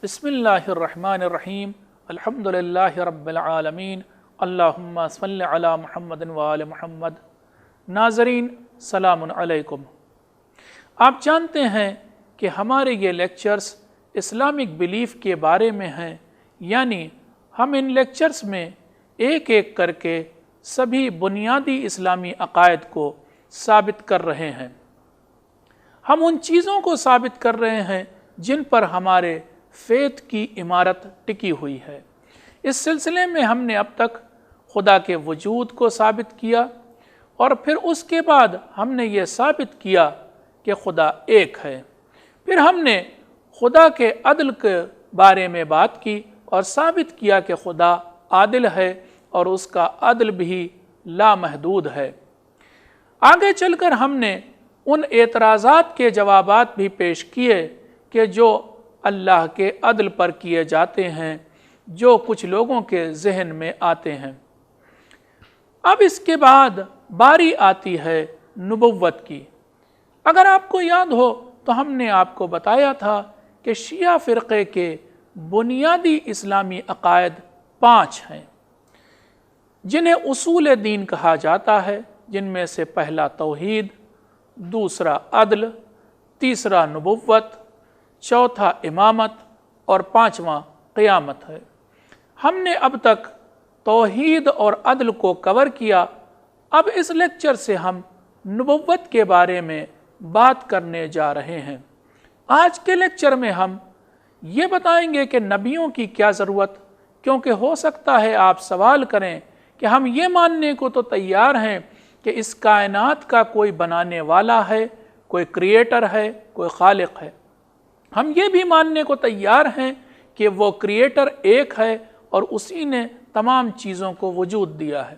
بسم اللہ الرحمن الرحیم الحمدللہ رب العالمین اللہم صلی علی محمد وآل محمد۔ ناظرین سلام علیکم۔ آپ جانتے ہیں کہ ہمارے یہ لیکچرز اسلامک بیلیف کے بارے میں ہیں، یعنی ہم ان لیکچرز میں ایک ایک کر کے سبھی بنیادی اسلامی عقائد کو ثابت کر رہے ہیں۔ ہم ان چیزوں کو ثابت کر رہے ہیں جن پر ہمارے فیتھ کی عمارت ٹکی ہوئی ہے۔ اس سلسلے میں ہم نے اب تک خدا کے وجود کو ثابت کیا، اور پھر اس کے بعد ہم نے یہ ثابت کیا کہ خدا ایک ہے۔ پھر ہم نے خدا کے عدل کے بارے میں بات کی اور ثابت کیا کہ خدا عادل ہے اور اس کا عدل بھی لامحدود ہے۔ آگے چل کر ہم نے ان اعتراضات کے جوابات بھی پیش کیے کہ جو اللہ کے عدل پر کیے جاتے ہیں، جو کچھ لوگوں کے ذہن میں آتے ہیں۔ اب اس کے بعد باری آتی ہے نبوت کی۔ اگر آپ کو یاد ہو تو ہم نے آپ کو بتایا تھا کہ شیعہ فرقے کے بنیادی اسلامی عقائد 5 ہیں، جنہیں اصول دین کہا جاتا ہے، جن میں سے پہلا توحید، دوسرا عدل، تیسرا نبوت، چوتھا امامت اور 5واں قیامت ہے۔ ہم نے اب تک توحید اور عدل کو کور کیا۔ اب اس لیکچر سے ہم نبوت کے بارے میں بات کرنے جا رہے ہیں۔ آج کے لیکچر میں ہم یہ بتائیں گے کہ نبیوں کی کیا ضرورت، کیونکہ ہو سکتا ہے آپ سوال کریں کہ ہم یہ ماننے کو تو تیار ہیں کہ اس کائنات کا کوئی بنانے والا ہے، کوئی کریٹر ہے، کوئی خالق ہے۔ ہم یہ بھی ماننے کو تیار ہیں کہ وہ کریٹر ایک ہے اور اسی نے تمام چیزوں کو وجود دیا ہے۔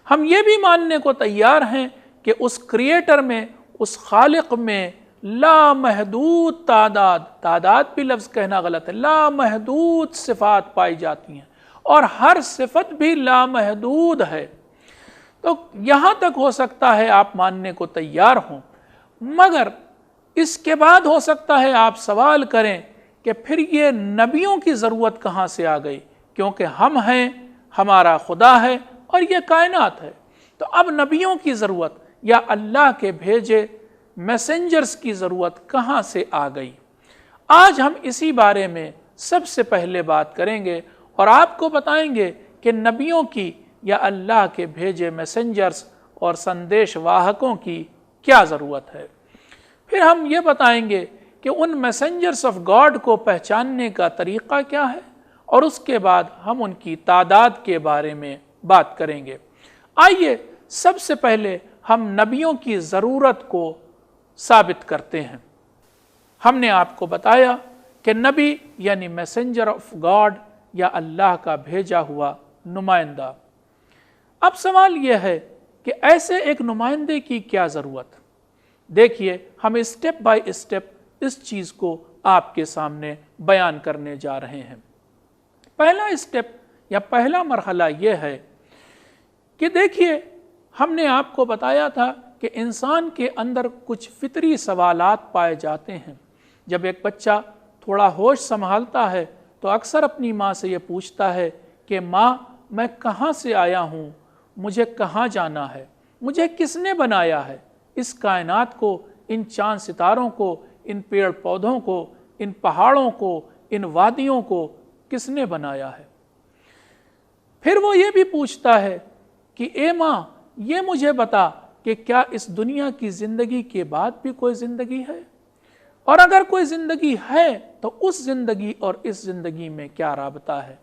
ہم یہ بھی ماننے کو تیار ہیں کہ اس کریٹر میں، اس خالق میں لامحدود تعداد بھی لفظ کہنا غلط ہے، لامحدود صفات پائی جاتی ہیں اور ہر صفت بھی لامحدود ہے۔ تو یہاں تک ہو سکتا ہے آپ ماننے کو تیار ہوں، مگر اس کے بعد ہو سکتا ہے آپ سوال کریں کہ پھر یہ نبیوں کی ضرورت کہاں سے آ گئی، کیونکہ ہم ہیں، ہمارا خدا ہے اور یہ کائنات ہے، تو اب نبیوں کی ضرورت یا اللہ کے بھیجے میسنجرز کی ضرورت کہاں سے آ گئی۔ آج ہم اسی بارے میں سب سے پہلے بات کریں گے اور آپ کو بتائیں گے کہ نبیوں کی یا اللہ کے بھیجے میسنجرز اور سندیش واہکوں کی کیا ضرورت ہے۔ پھر ہم یہ بتائیں گے کہ ان میسنجرز آف گاڈ کو پہچاننے کا طریقہ کیا ہے، اور اس کے بعد ہم ان کی تعداد کے بارے میں بات کریں گے۔ آئیے سب سے پہلے ہم نبیوں کی ضرورت کو ثابت کرتے ہیں۔ ہم نے آپ کو بتایا کہ نبی یعنی میسنجر آف گاڈ یا اللہ کا بھیجا ہوا نمائندہ۔ اب سوال یہ ہے کہ ایسے ایک نمائندے کی کیا ضرورت؟ دیکھیے، ہم اسٹیپ بائی اسٹیپ اس چیز کو آپ کے سامنے بیان کرنے جا رہے ہیں۔ پہلا اسٹیپ یا پہلا مرحلہ یہ ہے کہ دیکھیے، ہم نے آپ کو بتایا تھا کہ انسان کے اندر کچھ فطری سوالات پائے جاتے ہیں۔ جب ایک بچہ تھوڑا ہوش سنبھالتا ہے تو اکثر اپنی ماں سے یہ پوچھتا ہے کہ ماں، میں کہاں سے آیا ہوں، مجھے کہاں جانا ہے، مجھے کس نے بنایا ہے، اس کائنات کو، ان چاند ستاروں کو، ان پیڑ پودوں کو، ان پہاڑوں کو، ان وادیوں کو کس نے بنایا ہے۔ پھر وہ یہ بھی پوچھتا ہے کہ اے ماں، یہ مجھے بتا کہ کیا اس دنیا کی زندگی کے بعد بھی کوئی زندگی ہے، اور اگر کوئی زندگی ہے تو اس زندگی اور اس زندگی میں کیا رابطہ ہے۔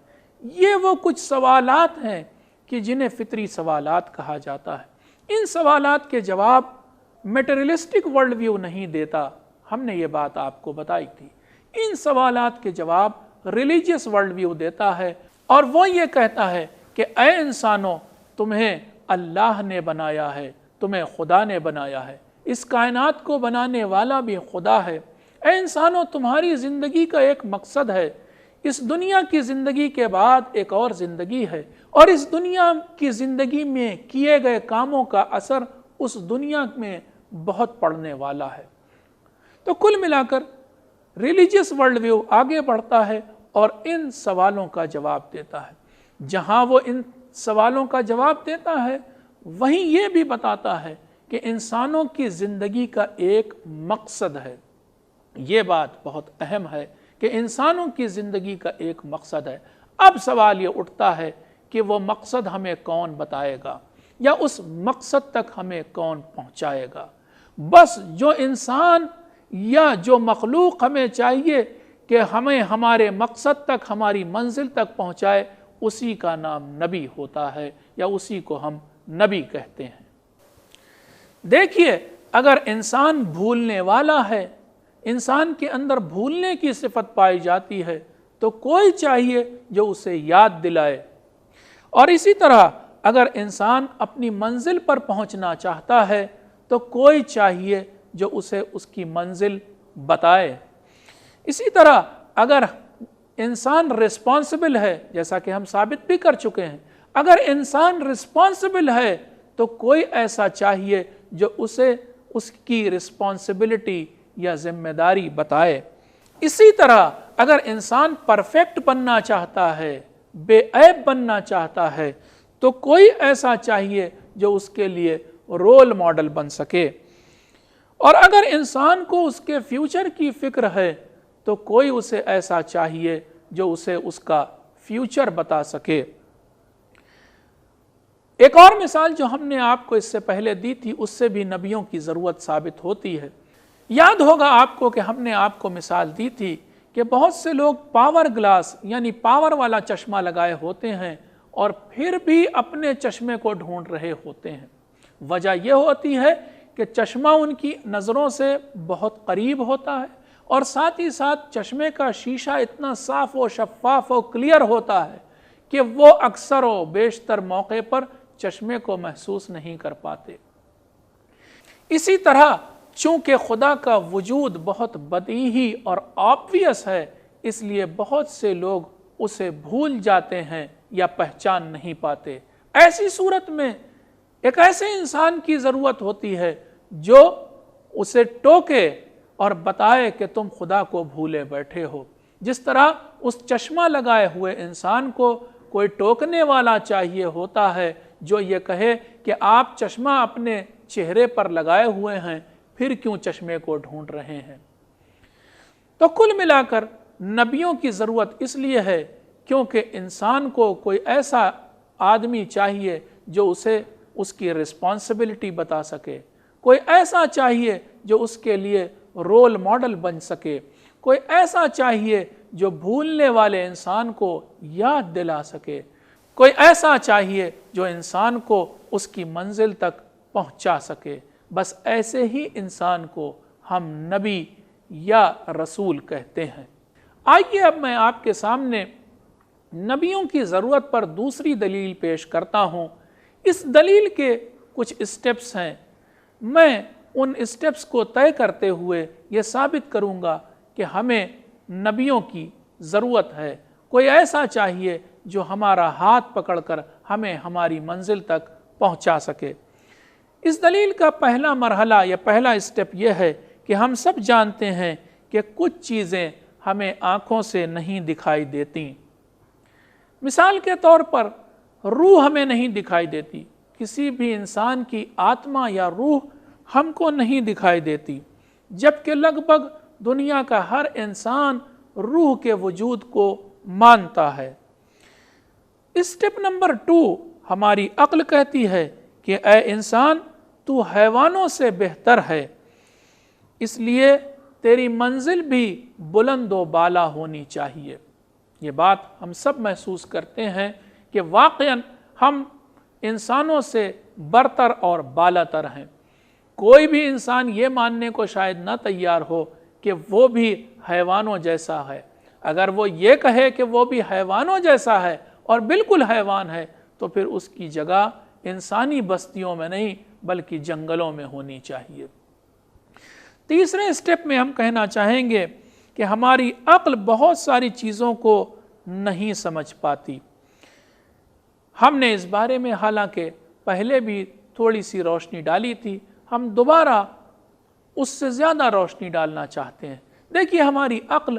یہ وہ کچھ سوالات ہیں کہ جنہیں فطری سوالات کہا جاتا ہے۔ ان سوالات کے جواب میٹریلسٹک ورلڈ ویو نہیں دیتا، ہم نے یہ بات آپ کو بتائی تھی۔ ان سوالات کے جواب ریلیجیس ورلڈ ویو دیتا ہے، اور وہ یہ کہتا ہے کہ اے انسانوں، تمہیں اللہ نے بنایا ہے، تمہیں خدا نے بنایا ہے، اس کائنات کو بنانے والا بھی خدا ہے۔ اے انسانوں، تمہاری زندگی کا ایک مقصد ہے، اس دنیا کی زندگی کے بعد ایک اور زندگی ہے، اور اس دنیا کی زندگی میں کیے گئے کاموں کا اثر اس دنیا میں بہت پڑنے والا ہے۔ تو کل ملا کر ریلیجیس ورلڈ ویو آگے بڑھتا ہے اور ان سوالوں کا جواب دیتا ہے۔ جہاں وہ ان سوالوں کا جواب دیتا ہے وہیں یہ بھی بتاتا ہے کہ انسانوں کی زندگی کا ایک مقصد ہے۔ یہ بات بہت اہم ہے کہ انسانوں کی زندگی کا ایک مقصد ہے۔ اب سوال یہ اٹھتا ہے کہ وہ مقصد ہمیں کون بتائے گا یا اس مقصد تک ہمیں کون پہنچائے گا؟ بس جو انسان یا جو مخلوق ہمیں چاہیے کہ ہمیں ہمارے مقصد تک، ہماری منزل تک پہنچائے، اسی کا نام نبی ہوتا ہے یا اسی کو ہم نبی کہتے ہیں۔ دیکھیے، اگر انسان بھولنے والا ہے، انسان کے اندر بھولنے کی صفت پائی جاتی ہے، تو کوئی چاہیے جو اسے یاد دلائے۔ اور اسی طرح اگر انسان اپنی منزل پر پہنچنا چاہتا ہے تو کوئی چاہیے جو اسے اس کی منزل بتائے۔ اسی طرح اگر انسان رسپانسبل ہے، جیسا کہ ہم ثابت بھی کر چکے ہیں، اگر انسان رسپانسبل ہے تو کوئی ایسا چاہیے جو اسے اس کی رسپانسبلٹی یا ذمہ داری بتائے۔ اسی طرح اگر انسان پرفیکٹ بننا چاہتا ہے، بے عیب بننا چاہتا ہے، تو کوئی ایسا چاہیے جو اس کے لیے رول ماڈل بن سکے۔ اور اگر انسان کو اس کے فیوچر کی فکر ہے تو کوئی اسے ایسا چاہیے جو اسے اس کا فیوچر بتا سکے۔ ایک اور مثال جو ہم نے آپ کو اس سے پہلے دی تھی، اس سے بھی نبیوں کی ضرورت ثابت ہوتی ہے۔ یاد ہوگا آپ کو کہ ہم نے آپ کو مثال دی تھی کہ بہت سے لوگ پاور گلاس یعنی پاور والا چشمہ لگائے ہوتے ہیں اور پھر بھی اپنے چشمے کو ڈھونڈ رہے ہوتے ہیں۔ وجہ یہ ہوتی ہے کہ چشمہ ان کی نظروں سے بہت قریب ہوتا ہے اور ساتھ ہی ساتھ چشمے کا شیشہ اتنا صاف و شفاف و کلیئر ہوتا ہے کہ وہ اکثر و بیشتر موقع پر چشمے کو محسوس نہیں کر پاتے۔ اسی طرح چونکہ خدا کا وجود بہت بدیہی اور آبویس ہے، اس لیے بہت سے لوگ اسے بھول جاتے ہیں یا پہچان نہیں پاتے۔ ایسی صورت میں ایک ایسے انسان کی ضرورت ہوتی ہے جو اسے ٹوکے اور بتائے کہ تم خدا کو بھولے بیٹھے ہو۔ جس طرح اس چشمہ لگائے ہوئے انسان کو کوئی ٹوکنے والا چاہیے ہوتا ہے جو یہ کہے کہ آپ چشمہ اپنے چہرے پر لگائے ہوئے ہیں، پھر کیوں چشمے کو ڈھونڈ رہے ہیں؟ تو کل ملا کر نبیوں کی ضرورت اس لیے ہے کیونکہ انسان کو کوئی ایسا آدمی چاہیے جو اسے اس کی رسپانسبلٹی بتا سکے، کوئی ایسا چاہیے جو اس کے لیے رول ماڈل بن سکے، کوئی ایسا چاہیے جو بھولنے والے انسان کو یاد دلا سکے، کوئی ایسا چاہیے جو انسان کو اس کی منزل تک پہنچا سکے۔ بس ایسے ہی انسان کو ہم نبی یا رسول کہتے ہیں۔ آئیے اب میں آپ کے سامنے نبیوں کی ضرورت پر دوسری دلیل پیش کرتا ہوں۔ اس دلیل کے کچھ اسٹیپس ہیں، میں ان اسٹیپس کو طے کرتے ہوئے یہ ثابت کروں گا کہ ہمیں نبیوں کی ضرورت ہے، کوئی ایسا چاہیے جو ہمارا ہاتھ پکڑ کر ہمیں ہماری منزل تک پہنچا سکے۔ اس دلیل کا پہلا مرحلہ یا پہلا اسٹیپ یہ ہے کہ ہم سب جانتے ہیں کہ کچھ چیزیں ہمیں آنکھوں سے نہیں دکھائی دیتی۔ مثال کے طور پر روح ہمیں نہیں دکھائی دیتی، کسی بھی انسان کی آتما یا روح ہم کو نہیں دکھائی دیتی، جبکہ لگ بھگ دنیا کا ہر انسان روح کے وجود کو مانتا ہے۔ اسٹیپ نمبر 2، ہماری عقل کہتی ہے کہ اے انسان تو حیوانوں سے بہتر ہے، اس لیے تیری منزل بھی بلند و بالا ہونی چاہیے۔ یہ بات ہم سب محسوس کرتے ہیں کہ واقعاً ہم انسانوں سے برتر اور بالا تر ہیں۔ کوئی بھی انسان یہ ماننے کو شاید نہ تیار ہو کہ وہ بھی حیوانوں جیسا ہے۔ اگر وہ یہ کہے کہ وہ بھی حیوانوں جیسا ہے اور بالکل حیوان ہے تو پھر اس کی جگہ انسانی بستیوں میں نہیں بلکہ جنگلوں میں ہونی چاہیے۔ تیسرے اسٹیپ میں ہم کہنا چاہیں گے کہ ہماری عقل بہت ساری چیزوں کو نہیں سمجھ پاتی۔ ہم نے اس بارے میں حالانکہ پہلے بھی تھوڑی سی روشنی ڈالی تھی، ہم دوبارہ اس سے زیادہ روشنی ڈالنا چاہتے ہیں۔ دیکھیے، ہماری عقل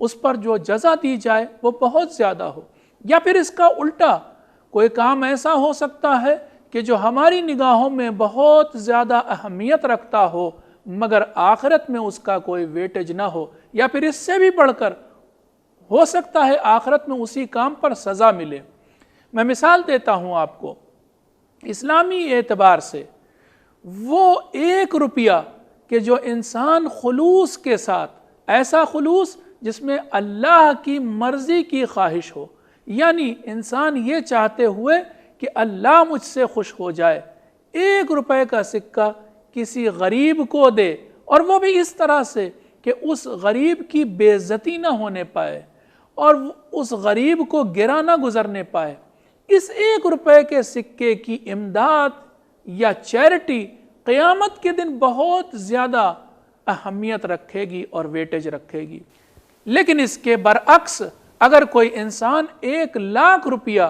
اس پر جو جزا دی جائے وہ بہت زیادہ ہو، یا پھر اس کا الٹا کوئی کام ایسا ہو سکتا ہے کہ جو ہماری نگاہوں میں بہت زیادہ اہمیت رکھتا ہو مگر آخرت میں اس کا کوئی ویٹیج نہ ہو، یا پھر اس سے بھی بڑھ کر ہو سکتا ہے آخرت میں اسی کام پر سزا ملے۔ میں مثال دیتا ہوں آپ کو، اسلامی اعتبار سے وہ 1 روپیہ کہ جو انسان خلوص کے ساتھ، ایسا خلوص جس میں اللہ کی مرضی کی خواہش ہو، یعنی انسان یہ چاہتے ہوئے کہ اللہ مجھ سے خوش ہو جائے، 1 روپے کا سکہ کسی غریب کو دے، اور وہ بھی اس طرح سے کہ اس غریب کی بے عزتی نہ ہونے پائے اور اس غریب کو گرا نہ گزرنے پائے، اس 1 روپے کے سکے کی امداد یا چیریٹی قیامت کے دن بہت زیادہ اہمیت رکھے گی اور ویٹیج رکھے گی۔ لیکن اس کے برعکس اگر کوئی انسان 1,00,000 روپیہ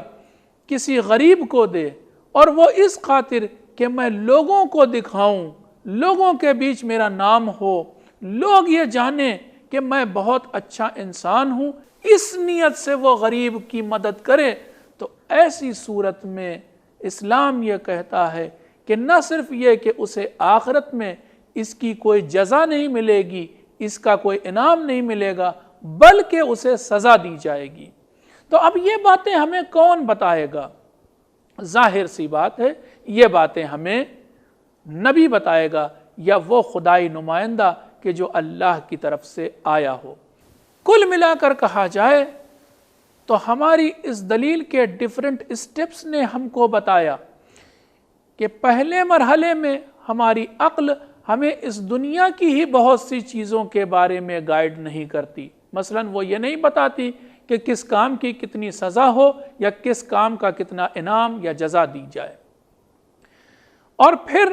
کسی غریب کو دے اور وہ اس خاطر کہ میں لوگوں کو دکھاؤں، لوگوں کے بیچ میرا نام ہو، لوگ یہ جانیں کہ میں بہت اچھا انسان ہوں، اس نیت سے وہ غریب کی مدد کرے، تو ایسی صورت میں اسلام یہ کہتا ہے کہ نہ صرف یہ کہ اسے آخرت میں اس کی کوئی جزا نہیں ملے گی، اس کا کوئی انعام نہیں ملے گا، بلکہ اسے سزا دی جائے گی۔ تو اب یہ باتیں ہمیں کون بتائے گا؟ ظاہر سی بات ہے یہ باتیں ہمیں نبی بتائے گا، یا وہ خدائی نمائندہ کہ جو اللہ کی طرف سے آیا ہو۔ کل ملا کر کہا جائے تو ہماری اس دلیل کے ڈیفرنٹ اسٹیپس نے ہم کو بتایا کہ پہلے مرحلے میں ہماری عقل ہمیں اس دنیا کی ہی بہت سی چیزوں کے بارے میں گائیڈ نہیں کرتی، مثلا وہ یہ نہیں بتاتی کہ کس کام کی کتنی سزا ہو یا کس کام کا کتنا انعام یا جزا دی جائے، اور پھر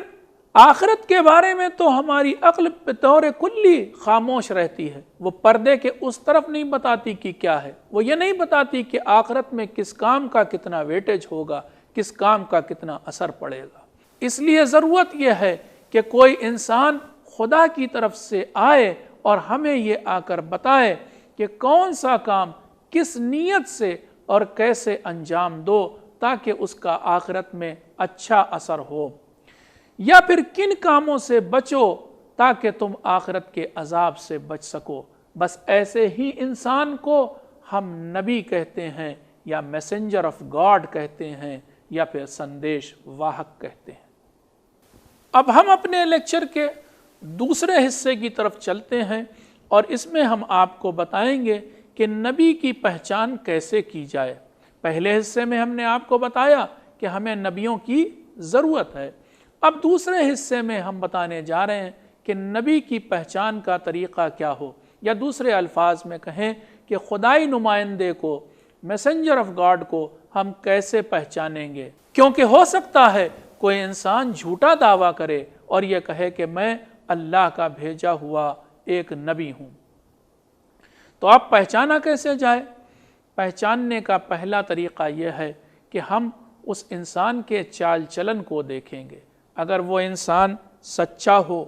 آخرت کے بارے میں تو ہماری عقل بطور کلی خاموش رہتی ہے، وہ پردے کے اس طرف نہیں بتاتی کہ کیا ہے، وہ یہ نہیں بتاتی کہ آخرت میں کس کام کا کتنا ویٹیج ہوگا، کس کام کا کتنا اثر پڑے گا۔ اس لیے ضرورت یہ ہے کہ کوئی انسان خدا کی طرف سے آئے اور ہمیں یہ آ کر بتائے کہ کون سا کام کس نیت سے اور کیسے انجام دو تاکہ اس کا آخرت میں اچھا اثر ہو، یا پھر کن کاموں سے بچو تاکہ تم آخرت کے عذاب سے بچ سکو۔ بس ایسے ہی انسان کو ہم نبی کہتے ہیں، یا میسنجر آف گاڈ کہتے ہیں، یا پھر سندیش واہک کہتے ہیں۔ اب ہم اپنے لیکچر کے دوسرے حصے کی طرف چلتے ہیں، اور اس میں ہم آپ کو بتائیں گے کہ نبی کی پہچان کیسے کی جائے۔ پہلے حصے میں ہم نے آپ کو بتایا کہ ہمیں نبیوں کی ضرورت ہے، اب دوسرے حصے میں ہم بتانے جا رہے ہیں کہ نبی کی پہچان کا طریقہ کیا ہو، یا دوسرے الفاظ میں کہیں کہ خدائی نمائندے کو، میسنجر آف گاڈ کو ہم کیسے پہچانیں گے، کیونکہ ہو سکتا ہے کوئی انسان جھوٹا دعویٰ کرے اور یہ کہے کہ میں اللہ کا بھیجا ہوا ایک نبی ہوں۔ تو اب پہچانا کیسے جائے؟ پہچاننے کا پہلا طریقہ یہ ہے کہ ہم اس انسان کے چال چلن کو دیکھیں گے۔ اگر وہ انسان سچا ہو،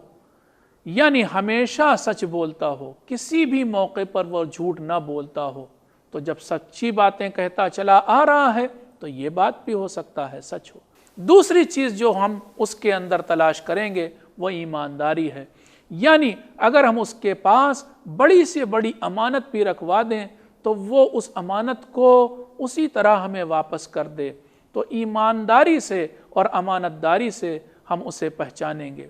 یعنی ہمیشہ سچ بولتا ہو، کسی بھی موقع پر وہ جھوٹ نہ بولتا ہو، تو جب سچی باتیں کہتا چلا آ رہا ہے تو یہ بات بھی ہو سکتا ہے سچ ہو۔ دوسری چیز جو ہم اس کے اندر تلاش کریں گے وہ ایمانداری ہے، یعنی اگر ہم اس کے پاس بڑی سے بڑی امانت بھی رکھوا دیں تو وہ اس امانت کو اسی طرح ہمیں واپس کر دے، تو ایمانداری سے اور امانت داری سے ہم اسے پہچانیں گے۔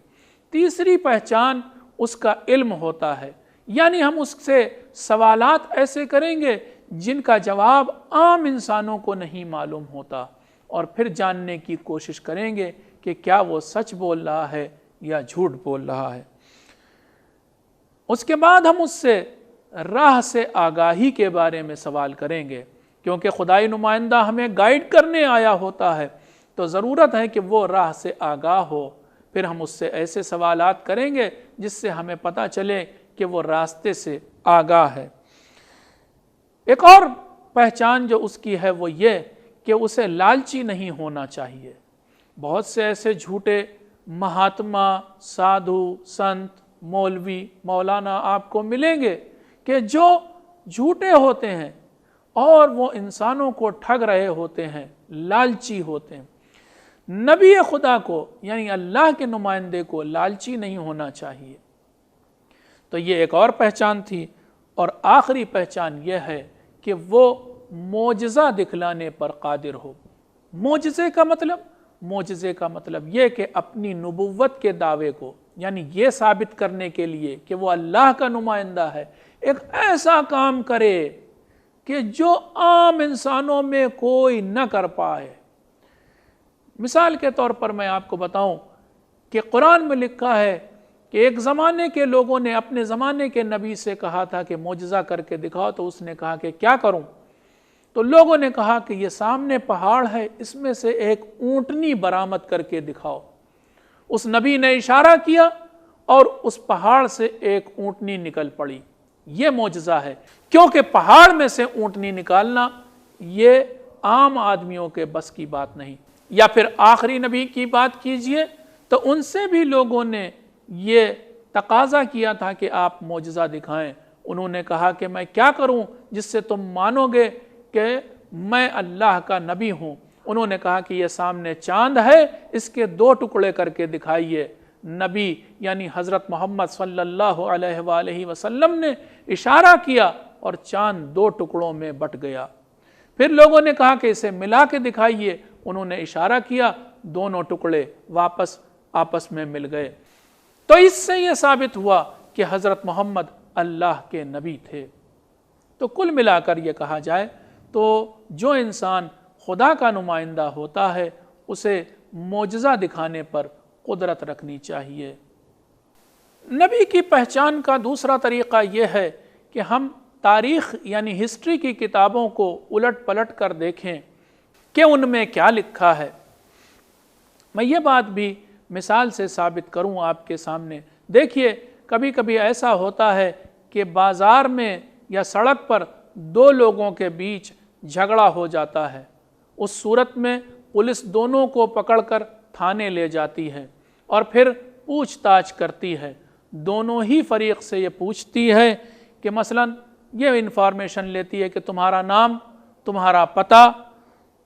تیسری پہچان اس کا علم ہوتا ہے، یعنی ہم اس سے سوالات ایسے کریں گے جن کا جواب عام انسانوں کو نہیں معلوم ہوتا، اور پھر جاننے کی کوشش کریں گے کہ کیا وہ سچ بول رہا ہے یا جھوٹ بول رہا ہے۔ اس کے بعد ہم اس سے راہ سے آگاہی کے بارے میں سوال کریں گے، کیونکہ خدائی نمائندہ ہمیں گائیڈ کرنے آیا ہوتا ہے، تو ضرورت ہے کہ وہ راہ سے آگاہ ہو۔ پھر ہم اس سے ایسے سوالات کریں گے جس سے ہمیں پتہ چلے کہ وہ راستے سے آگاہ ہے۔ ایک اور پہچان جو اس کی ہے وہ یہ کہ اسے لالچی نہیں ہونا چاہیے۔ بہت سے ایسے جھوٹے مہاتما، سادھو، سنت، مولوی، مولانا آپ کو ملیں گے کہ جو جھوٹے ہوتے ہیں اور وہ انسانوں کو ٹھگ رہے ہوتے ہیں، لالچی ہوتے ہیں۔ نبی خدا کو یعنی اللہ کے نمائندے کو لالچی نہیں ہونا چاہیے۔ تو یہ ایک اور پہچان تھی۔ اور آخری پہچان یہ ہے کہ وہ معجزہ دکھلانے پر قادر ہو۔ معجزے کا مطلب یہ کہ اپنی نبوت کے دعوے کو یعنی یہ ثابت کرنے کے لیے کہ وہ اللہ کا نمائندہ ہے، ایک ایسا کام کرے کہ جو عام انسانوں میں کوئی نہ کر پائے۔ مثال کے طور پر میں آپ کو بتاؤں کہ قرآن میں لکھا ہے کہ ایک زمانے کے لوگوں نے اپنے زمانے کے نبی سے کہا تھا کہ معجزہ کر کے دکھاؤ، تو اس نے کہا کہ کیا کروں؟ تو لوگوں نے کہا کہ یہ سامنے پہاڑ ہے، اس میں سے ایک اونٹنی برآمد کر کے دکھاؤ۔ اس نبی نے اشارہ کیا اور اس پہاڑ سے ایک اونٹنی نکل پڑی۔ یہ معجزہ ہے، کیونکہ پہاڑ میں سے اونٹنی نکالنا یہ عام آدمیوں کے بس کی بات نہیں۔ یا پھر آخری نبی کی بات کیجئے تو ان سے بھی لوگوں نے یہ تقاضا کیا تھا کہ آپ معجزہ دکھائیں۔ انہوں نے کہا کہ میں کیا کروں جس سے تم مانو گے کہ میں اللہ کا نبی ہوں؟ انہوں نے کہا کہ یہ سامنے چاند ہے، اس کے 2 ٹکڑے کر کے دکھائیے۔ نبی یعنی حضرت محمد صلی اللہ علیہ وآلہ وسلم نے اشارہ کیا اور چاند 2 ٹکڑوں میں بٹ گیا۔ پھر لوگوں نے کہا کہ اسے ملا کے دکھائیے۔ انہوں نے اشارہ کیا، دونوں ٹکڑے واپس آپس میں مل گئے۔ تو اس سے یہ ثابت ہوا کہ حضرت محمد اللہ کے نبی تھے۔ تو کل ملا کر یہ کہا جائے تو جو انسان خدا کا نمائندہ ہوتا ہے اسے معجزہ دکھانے پر قدرت رکھنی چاہیے۔ نبی کی پہچان کا دوسرا طریقہ یہ ہے کہ ہم تاریخ یعنی ہسٹری کی کتابوں کو الٹ پلٹ کر دیکھیں کہ ان میں کیا لکھا ہے۔ میں یہ بات بھی مثال سے ثابت کروں آپ کے سامنے۔ دیکھیے، کبھی کبھی ایسا ہوتا ہے کہ بازار میں یا سڑک پر 2 لوگوں کے بیچ جھگڑا ہو جاتا ہے۔ اس صورت میں پولیس دونوں کو پکڑ کر تھانے لے جاتی ہے اور پھر پوچھ تاچھ کرتی ہے۔ دونوں ہی فریق سے یہ پوچھتی ہے کہ مثلاً یہ انفارمیشن لیتی ہے کہ تمہارا نام، تمہارا پتہ،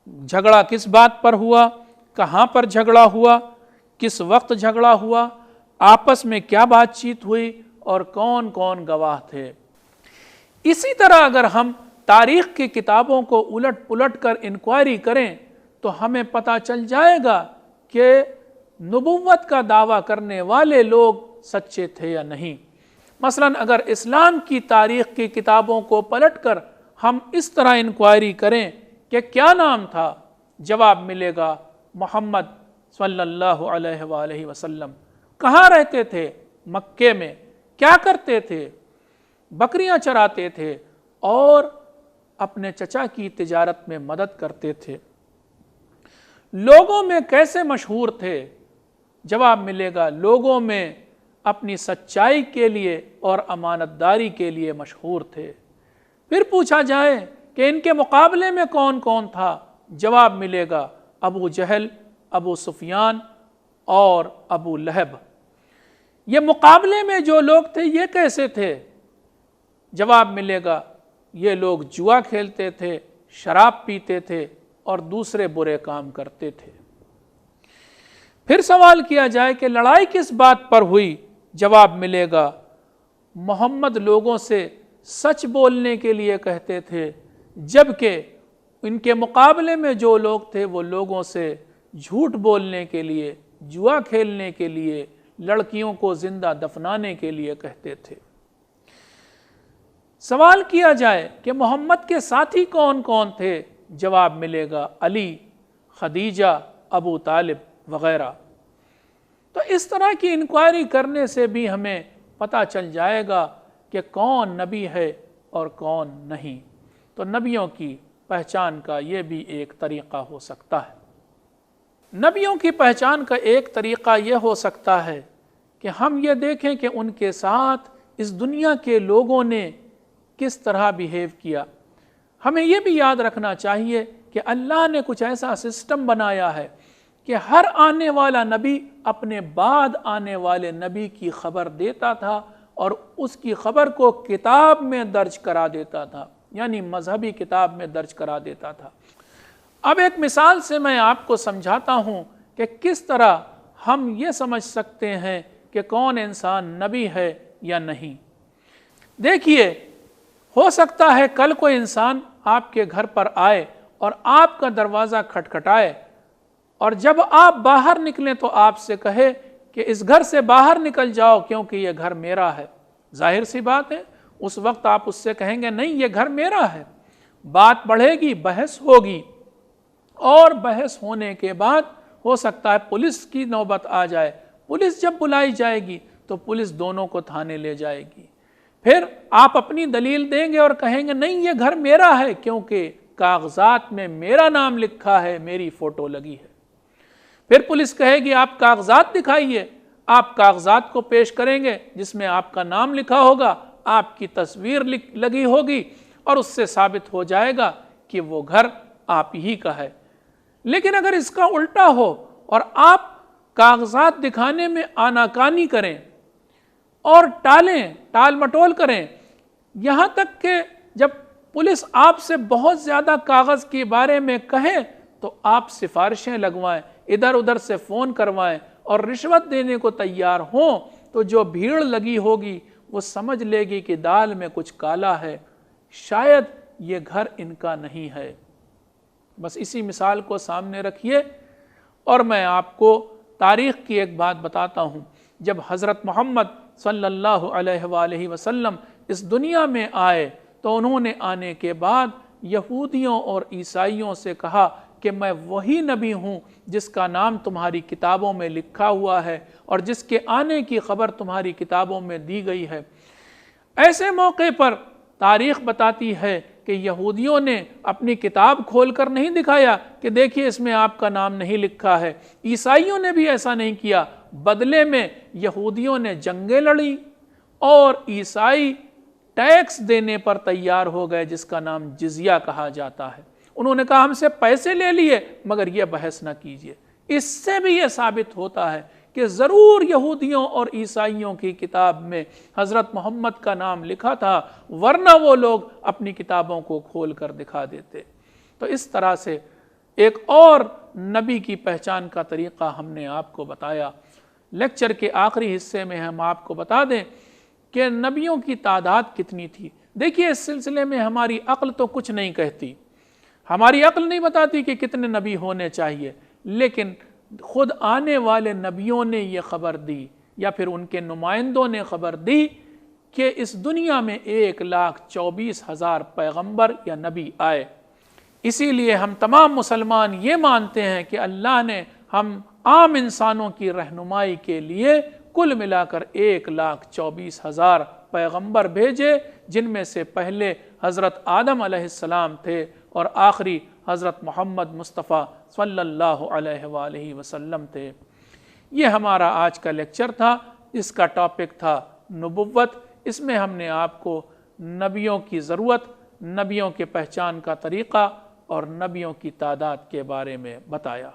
جھگڑا کس بات پر ہوا، کہاں پر جھگڑا ہوا، کس وقت جھگڑا ہوا، آپس میں کیا بات چیت ہوئی اور کون کون گواہ تھے۔ اسی طرح اگر ہم تاریخ کی کتابوں کو الٹ پلٹ کر انکوائری کریں تو ہمیں پتہ چل جائے گا کہ نبوت کا دعویٰ کرنے والے لوگ سچے تھے یا نہیں۔ مثلاً اگر اسلام کی تاریخ کی کتابوں کو پلٹ کر ہم اس طرح انکوائری کریں کہ کیا نام تھا، جواب ملے گا محمد صلی اللہ علیہ وآلہ وسلم۔ کہاں رہتے تھے؟ مکے میں۔ کیا کرتے تھے؟ بکریاں چراتے تھے اور اپنے چچا کی تجارت میں مدد کرتے تھے۔ لوگوں میں کیسے مشہور تھے؟ جواب ملے گا لوگوں میں اپنی سچائی کے لیے اور امانت داری کے لیے مشہور تھے۔ پھر پوچھا جائے کہ ان کے مقابلے میں کون کون تھا، جواب ملے گا ابو جہل، ابو سفیان اور ابو لہب۔ یہ مقابلے میں جو لوگ تھے یہ کیسے تھے؟ جواب ملے گا یہ لوگ جوا کھیلتے تھے، شراب پیتے تھے اور دوسرے برے کام کرتے تھے۔ پھر سوال کیا جائے کہ لڑائی کس بات پر ہوئی، جواب ملے گا محمد لوگوں سے سچ بولنے کے لیے کہتے تھے، جبکہ ان کے مقابلے میں جو لوگ تھے وہ لوگوں سے جھوٹ بولنے کے لیے، جوا کھیلنے کے لیے، لڑکیوں کو زندہ دفنانے کے لیے کہتے تھے۔ سوال کیا جائے کہ محمد کے ساتھی کون کون تھے، جواب ملے گا علی، خدیجہ، ابو طالب وغیرہ۔ تو اس طرح کی انکوائری کرنے سے بھی ہمیں پتہ چل جائے گا کہ کون نبی ہے اور کون نہیں۔ تو نبیوں کی پہچان کا یہ بھی ایک طریقہ ہو سکتا ہے۔ نبیوں کی پہچان کا ایک طریقہ یہ ہو سکتا ہے کہ ہم یہ دیکھیں کہ ان کے ساتھ اس دنیا کے لوگوں نے کس طرح بیہیو کیا۔ ہمیں یہ بھی یاد رکھنا چاہیے کہ اللہ نے کچھ ایسا سسٹم بنایا ہے کہ ہر آنے والا نبی اپنے بعد آنے والے نبی کی خبر دیتا تھا اور اس کی خبر کو کتاب میں درج کرا دیتا تھا، یعنی مذہبی کتاب میں درج کرا دیتا تھا۔ اب ایک مثال سے میں آپ کو سمجھاتا ہوں کہ کس طرح ہم یہ سمجھ سکتے ہیں کہ کون انسان نبی ہے یا نہیں۔ دیکھیے، ہو سکتا ہے کل کوئی انسان آپ کے گھر پر آئے اور آپ کا دروازہ کھٹکھٹائے، اور جب آپ باہر نکلیں تو آپ سے کہے کہ اس گھر سے باہر نکل جاؤ کیونکہ یہ گھر میرا ہے۔ ظاہر سی بات ہے، اس وقت آپ اس سے کہیں گے نہیں یہ گھر میرا ہے۔ بات بڑھے گی، بحث ہوگی، اور بحث ہونے کے بعد ہو سکتا ہے پولیس کی نوبت آ جائے۔ پولیس جب بلائی جائے گی تو پولیس دونوں کو تھانے لے جائے گی۔ پھر آپ اپنی دلیل دیں گے اور کہیں گے نہیں یہ گھر میرا ہے کیونکہ کاغذات میں میرا نام لکھا ہے، میری فوٹو لگی ہے۔ پھر پولیس کہے گی آپ کاغذات دکھائیے، آپ کاغذات کو پیش کریں گے جس میں آپ کا نام لکھا ہوگا، آپ کی تصویر لگی ہوگی، اور اس سے ثابت ہو جائے گا کہ وہ گھر آپ ہی کا ہے۔ لیکن اگر اس کا الٹا ہو اور آپ کاغذات دکھانے میں آناکانی کریں اور ٹال مٹول کریں، یہاں تک کہ جب پولیس آپ سے بہت زیادہ کاغذ کے بارے میں کہے تو آپ سفارشیں لگوائیں، ادھر ادھر سے فون کروائیں اور رشوت دینے کو تیار ہوں، تو جو بھیڑ لگی ہوگی وہ سمجھ لے گی کہ دال میں کچھ کالا ہے، شاید یہ گھر ان کا نہیں ہے۔ بس اسی مثال کو سامنے رکھیے، اور میں آپ کو تاریخ کی ایک بات بتاتا ہوں۔ جب حضرت محمد صلی اللہ علیہ وآلہ وسلم اس دنیا میں آئے تو انہوں نے آنے کے بعد یہودیوں اور عیسائیوں سے کہا کہ میں وہی نبی ہوں جس کا نام تمہاری کتابوں میں لکھا ہوا ہے اور جس کے آنے کی خبر تمہاری کتابوں میں دی گئی ہے۔ ایسے موقع پر تاریخ بتاتی ہے کہ یہودیوں نے اپنی کتاب کھول کر نہیں دکھایا کہ دیکھیے اس میں آپ کا نام نہیں لکھا ہے، عیسائیوں نے بھی ایسا نہیں کیا۔ بدلے میں یہودیوں نے جنگیں لڑی اور عیسائی ٹیکس دینے پر تیار ہو گئے جس کا نام جزیہ کہا جاتا ہے۔ انہوں نے کہا ہم سے پیسے لے لیے مگر یہ بحث نہ کیجیے۔ اس سے بھی یہ ثابت ہوتا ہے کہ ضرور یہودیوں اور عیسائیوں کی کتاب میں حضرت محمد کا نام لکھا تھا، ورنہ وہ لوگ اپنی کتابوں کو کھول کر دکھا دیتے۔ تو اس طرح سے ایک اور نبی کی پہچان کا طریقہ ہم نے آپ کو بتایا۔ لیکچر کے آخری حصے میں ہم آپ کو بتا دیں کہ نبیوں کی تعداد کتنی تھی۔ دیکھیے اس سلسلے میں ہماری عقل تو کچھ نہیں کہتی، ہماری عقل نہیں بتاتی کہ کتنے نبی ہونے چاہیے، لیکن خود آنے والے نبیوں نے یہ خبر دی یا پھر ان کے نمائندوں نے خبر دی کہ اس دنیا میں 1,24,000 پیغمبر یا نبی آئے۔ اسی لیے ہم تمام مسلمان یہ مانتے ہیں کہ اللہ نے ہم عام انسانوں کی رہنمائی کے لیے کل ملا کر 1,24,000 پیغمبر بھیجے، جن میں سے پہلے حضرت آدم علیہ السلام تھے اور آخری حضرت محمد مصطفیٰ صلی اللہ علیہ وآلہ وسلم تھے۔ یہ ہمارا آج کا لیکچر تھا، اس کا ٹاپک تھا نبوت۔ اس میں ہم نے آپ کو نبیوں کی ضرورت، نبیوں کے پہچان کا طریقہ اور نبیوں کی تعداد کے بارے میں بتایا۔